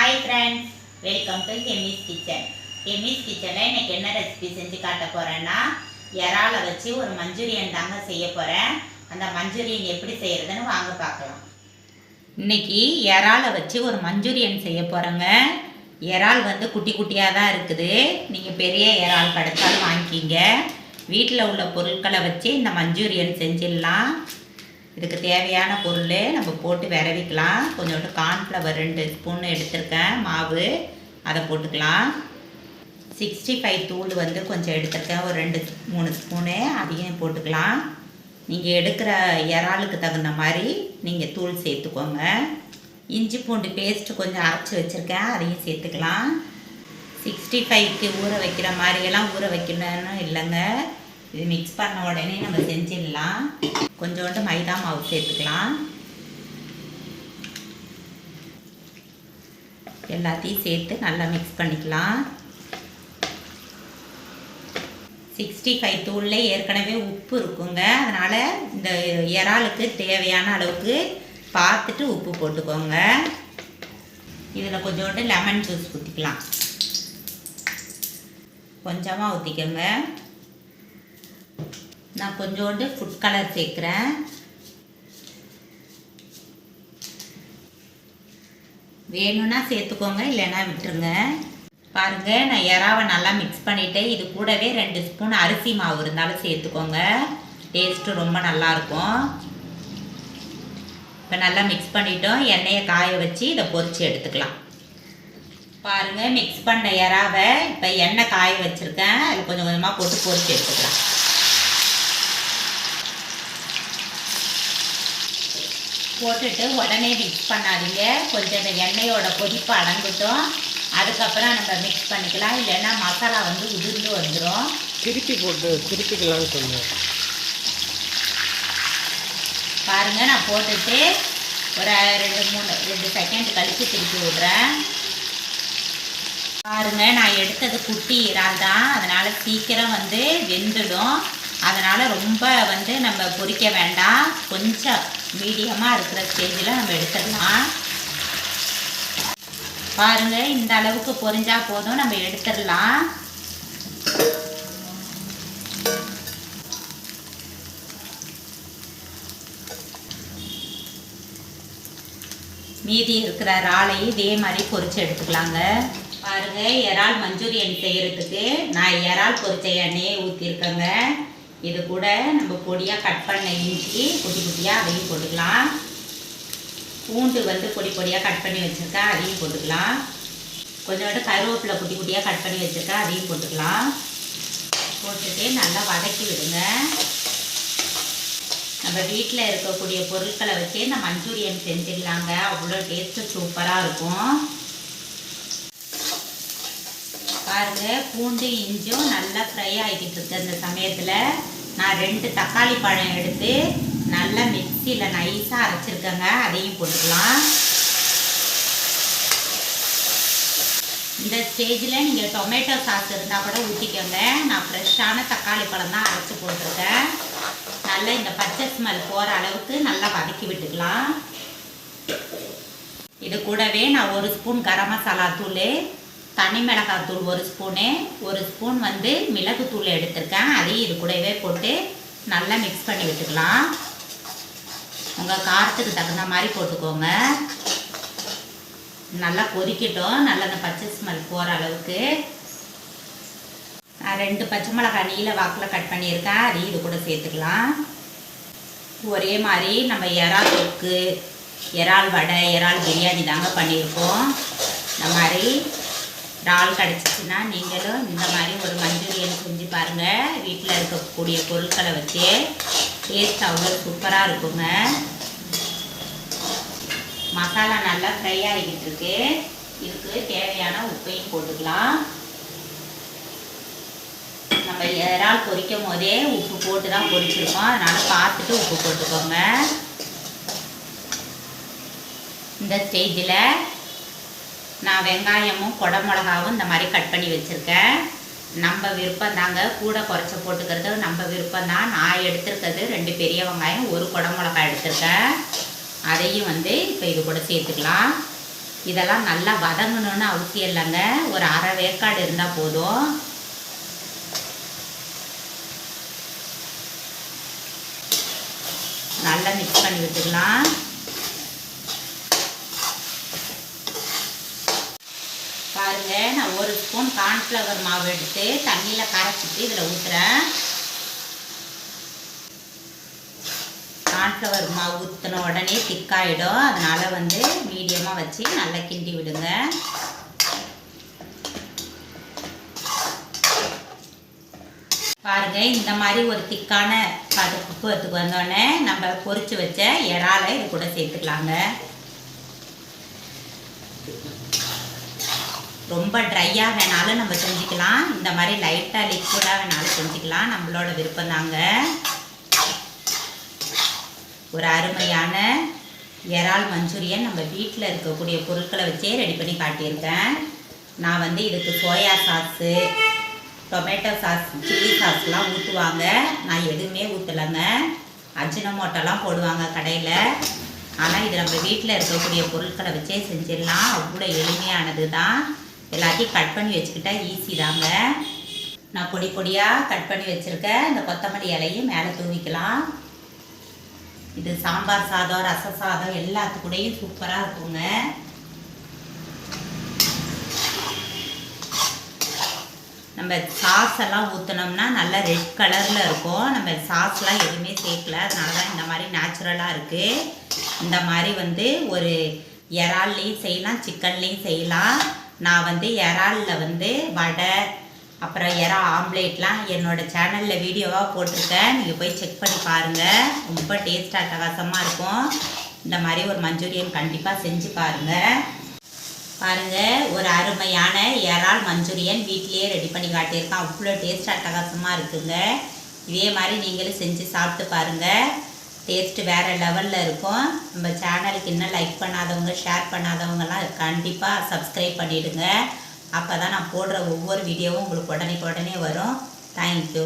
Hi friends, welcome to Emmy's kitchen. Emmy's கிச்சனில் இன்றைக்கி என்ன ரெசிபி செஞ்சு காட்ட போகிறேன்னா, இறாலை வச்சு ஒரு மஞ்சூரியன் தாங்க செய்ய போகிறேன். அந்த மஞ்சூரியன் எப்படி செய்கிறதுன்னு வாங்க பார்க்கலாம். இன்றைக்கி இறாலை வச்சு ஒரு மஞ்சூரியன் செய்ய போகிறேங்க. இறால் குட்டி குட்டியாக தான் இருக்குது. நீங்கள் பெரிய இறால் கிடைச்சாலும் வாங்கிக்கிங்க. வீட்டில் உள்ள பொருட்களை வச்சு இந்த மஞ்சூரியன் செஞ்சிடலாம். இதுக்கு தேவையான பொருள் நம்ம போட்டு விரவிக்கலாம். கொஞ்சோண்டு கார்ன்ஃப்ளவர் 2 ஸ்பூன் எடுத்திருக்கேன், மாவு, அதை போட்டுக்கலாம். 65 தூள் கொஞ்சம் எடுத்திருக்கேன், ஒரு 2-3 ஸ்பூனு, அதையும் போட்டுக்கலாம். நீங்கள் எடுக்கிற இறாலுக்கு தகுந்த மாதிரி நீங்கள் தூள் சேர்த்துக்கோங்க. இஞ்சி பூண்டு பேஸ்ட்டு கொஞ்சம் அரைச்சி வச்சுருக்கேன், அதையும் சேர்த்துக்கலாம். 65க்கு ஊற வைக்கிற மாதிரியெல்லாம் ஊற வைக்கணும்னு இல்லைங்க. இது மிக்ஸ் பண்ண உடனே நம்ம செஞ்சிடலாம். கொஞ்சோண்டு மைதா மாவு சேர்த்துக்கலாம். எல்லாத்தையும் சேர்த்து நல்லா மிக்ஸ் பண்ணிக்கலாம். 65 தூளில் ஏற்கனவே உப்பு இருக்குங்க. அதனால் இந்த இறாலுக்கு தேவையான அளவுக்கு பார்த்துட்டு உப்பு போட்டுக்கோங்க. இதில் கொஞ்சோண்டு லெமன் ஜூஸ் ஊற்றிக்கலாம். கொஞ்சமாக ஊற்றிக்கோங்க. நான் கொஞ்சோண்டு ஃபுட் கலர் சேர்க்குறேன். வேணும்னா சேர்த்துக்கோங்க, இல்லைன்னா விட்டுருங்க. பாருங்கள், நான் இறாவை நல்லா மிக்ஸ் பண்ணிவிட்டு இது கூடவே 2 ஸ்பூன் அரிசி மாவு இருந்தாலும் சேர்த்துக்கோங்க. டேஸ்ட்டு ரொம்ப நல்லாயிருக்கும். இப்போ நல்லா மிக்ஸ் பண்ணிட்டோம். எண்ணெயை காய வச்சு இதை பொரித்து எடுத்துக்கலாம். பாருங்கள், மிக்ஸ் பண்ண இறாவை இப்போ எண்ணெய் காய வச்சுருக்கேன். அதில் கொஞ்சம் கொஞ்சமாக போட்டு பொரித்து எடுத்துக்கலாம். போட்டுட்டு உடனே மிக்ஸ் பண்ணாதீங்க. கொஞ்சம் இந்த எண்ணெயோட கொதிப்பு அடங்கட்டும். அதுக்கப்புறம் நம்ம மிக்ஸ் பண்ணிக்கலாம். இல்லைன்னா மசாலா உதிர்ந்து வந்துடும். திருப்பிக்கலாம்னு சொன்னேன். பாருங்கள், நான் போட்டுட்டு ஒரு 2 செகண்ட் கழித்து திருப்பி விடுறேன். பாருங்கள், நான் எடுத்தது குட்டி இறால் தான். அதனால் சீக்கிரம் வெந்துடும். அதனால் ரொம்ப நம்ம பொரிக்க வேண்டாம். கொஞ்சம் மீடியமாக இருக்கிற ஸ்டேஜில் நம்ம எடுத்துடலாம். பாருங்கள், இந்த அளவுக்கு பொரிஞ்சால் போதும், நம்ம எடுத்துடலாம். மீதி இருக்கிற இறாலையும் இதே மாதிரி பொரித்து எடுத்துக்கலாங்க. பாருங்கள், இறால் மஞ்சூரியன் செய்கிறதுக்கு நான் இறால் பொரிச்ச எண்ணெயை ஊற்றிருக்கேங்க. இது கூட நம்ம பொடியாக கட் பண்ண இஞ்சி குட்டி குட்டியாக அதையும் போட்டுக்கலாம். பூண்டு பொடி பொடியாக கட் பண்ணி வச்சுருக்கேன், அதையும் போட்டுக்கலாம். கொஞ்சோண்டு கருவேப்பிலை குட்டி குட்டியாக கட் பண்ணி வச்சுருக்கேன், அதையும் போட்டுக்கலாம். போட்டுட்டு நல்லா வதக்கி விடுங்க. நம்ம வீட்டில் இருக்கக்கூடிய பொருட்களை வச்சு இந்த மஞ்சூரியன் செஞ்சிடலாங்க. அவ்வளோ டேஸ்ட்டு சூப்பராக இருக்கும். பாருங்கள், பூண்டு இஞ்சும் நல்லா ஃப்ரை ஆகிக்கிட்டு இருக்கு. அந்த சமயத்தில் நான் 2 தக்காளி பழம் எடுத்து நல்லா மிக்சியில் நைஸாக அரைச்சிருக்கேங்க, அதையும் போட்டுக்கலாம். இந்த ஸ்டேஜில் நீங்கள் டொமேட்டோ சாஸ் இருந்தால் கூட ஊற்றிக்கோங்க. நான் ஃப்ரெஷ்ஷான தக்காளி பழம் தான் அரைச்சி போட்டிருக்கேன். நல்லா இந்த பச்சை ஸ்மெல் போகிற அளவுக்கு நல்லா வதக்கி விட்டுக்கலாம். இது கூடவே நான் 1 ஸ்பூன் கரம் மசாலா தூள், தனி மிளகாய் தூள் 1 ஸ்பூனு, 1 ஸ்பூன் மிளகுத்தூள் எடுத்திருக்கேன். அதையும் இது கூடவே போட்டு நல்லா மிக்ஸ் பண்ணி விட்டுக்கலாம். உங்கள் காரத்துக்கு தகுந்த மாதிரி போட்டுக்கோங்க. நல்லா கொதிக்கட்டும். நல்லா அந்த பச்சை ஸ்மெல் போகிற அளவுக்கு. நான் 2 பச்சை மிளகாய் நீல வாக்கில் கட் பண்ணியிருக்கேன், அதையும் இது கூட சேர்த்துக்கலாம். ஒரே மாதிரி நம்ம இறால் தொக்கு, இறால் வடை, இறால் பிரியாணி தாங்க பண்ணியிருக்கோம். இந்த மாதிரி இறால் கிடச்சிச்சின்னா நீங்களும் இந்த மாதிரி ஒரு மஞ்சூரியன் செஞ்சு பாருங்கள். வீட்டில் இருக்கக்கூடிய பொருட்களை வச்சு டேஸ்ட் அவ்வளோ சூப்பராக இருக்குங்க. மசாலா நல்லா ஃப்ரை ஆகிக்கிட்டு இருக்கு. இதுக்கு தேவையான உப்பையும் போட்டுக்கலாம். நம்ம இறால் பொரிக்கும் போதே உப்பு போட்டு தான் பொரிச்சிருக்கோம். அதனால் பார்த்துட்டு உப்பு போட்டுக்கோங்க. இந்த ஸ்டேஜில் நான் வெங்காயமும் குடமிளகாவும் இந்த மாதிரி கட் பண்ணி வச்சுருக்கேன். நம்ம விருப்பம் தாங்க, கூட குறைச்ச போட்டுக்கிறது நம்ம விருப்பம் தான். நான் எடுத்துருக்கிறது 2 பெரிய வெங்காயம், 1 குடமிளகாய் எடுத்திருக்கேன். அதையும் இப்போ இது கூட சேர்த்துக்கலாம். இதெல்லாம் நல்லா வதங்கணும்னு அவசியம் இல்லைங்க, ஒரு அரை வேக்காடு இருந்தால் போதும். நல்லா மிக்ஸ் பண்ணி விட்டுக்கலாம். பாருங்க, நான் 1 ஸ்பூன் கார்ன்ஃப்ளவர் மாவு எடுத்து தண்ணியில் கரைச்சிட்டு இதில் ஊற்றுறேன். கார்ன்ஃப்ளவர் மாவு ஊற்றின உடனே திக்காயிடும், அதனால் வந்து மீடியமாக வச்சு நல்லா கிண்டி விடுங்க. பாருங்க, இந்த மாதிரி ஒரு திக்கான பக்குவத்துக்கு வந்தோடனே நம்ம பொரிச்சு வச்ச இறாலை இது கூட சேர்த்துக்கலாங்க. ரொம்ப ட்ரையாக வேணாலும் நம்ம செஞ்சுக்கலாம், இந்த மாதிரி லைட்டாக லிக்விடாக வேணாலும் செஞ்சுக்கலாம், நம்மளோட விருப்பம் தாங்க. ஒரு அருமையான இறால் மஞ்சூரியன் நம்ம வீட்டில் இருக்கக்கூடிய பொருட்களை வச்சே ரெடி பண்ணி காட்டியிருக்கேன். நான் வந்து இதுக்கு soya sauce, tomato sauce, chilli சாஸ்லாம் ஊற்றுவாங்க, நான் எதுவுமே ஊற்றலைங்க. அஜினமோட்டோலாம் போடுவாங்க கடையில், ஆனால் இது நம்ம வீட்டில் இருக்கக்கூடிய பொருட்களை வச்சே செஞ்சிடலாம். அவ்வளோ எளிமையானது தான். எல்லாத்தையும் கட் பண்ணி வச்சுக்கிட்டா ஈஸி தாங்க. நான் பொடி பொடியாக கட் பண்ணி வச்சுருக்கேன். இந்த கொத்தமல்லி இலையும் மேலே தூவிக்கலாம். இது சாம்பார் சாதம், ரச சாதம் எல்லாத்துக்கூடையும் சூப்பராக இருக்குங்க. நம்ம சாஸ் எல்லாம் ஊற்றினோம்னா நல்லா ரெட் கலரில் இருக்கும். நம்ம சாஸ்லாம் எதுவுமே சேர்க்கல, அதனால தான் இந்த மாதிரி நேச்சுரலாக இருக்குது. இந்த மாதிரி வந்து ஒரு இறால்லையும் செய்யலாம், சிக்கன்லேயும் செய்யலாம். நான் வந்து இறாலில் வந்து வடை, அப்புறம் இறா ஆம்லேட்லாம் என்னோடய சேனலில் வீடியோவாக போட்டிருக்கேன், நீங்கள் போய் செக் பண்ணி பாருங்கள். ரொம்ப டேஸ்ட்டாக அட்டகாசமாக இருக்கும். இந்த மாதிரி ஒரு மஞ்சூரியன் கண்டிப்பாக செஞ்சு பாருங்கள். பாருங்கள், ஒரு அருமையான இறால் மஞ்சூரியன் வீட்டிலேயே ரெடி பண்ணி காட்டியிருக்கேன். அவ்வளோ டேஸ்ட் அட்டகாசமாக இருக்குங்க. இதே மாதிரி நீங்களும் செஞ்சு சாப்பிட்டு பாருங்கள், டேஸ்ட்டு வேறு லெவலில் இருக்கும். நம்ம சேனலுக்கு இன்னும் லைக் பண்ணாதவங்க, ஷேர் பண்ணாதவங்கலாம் கண்டிப்பாக சப்ஸ்கிரைப் பண்ணிவிடுங்க. அப்போ தான் நான் போடுற ஒவ்வொரு வீடியோவும் உங்களுக்கு உடனே வரும். தேங்க்யூ.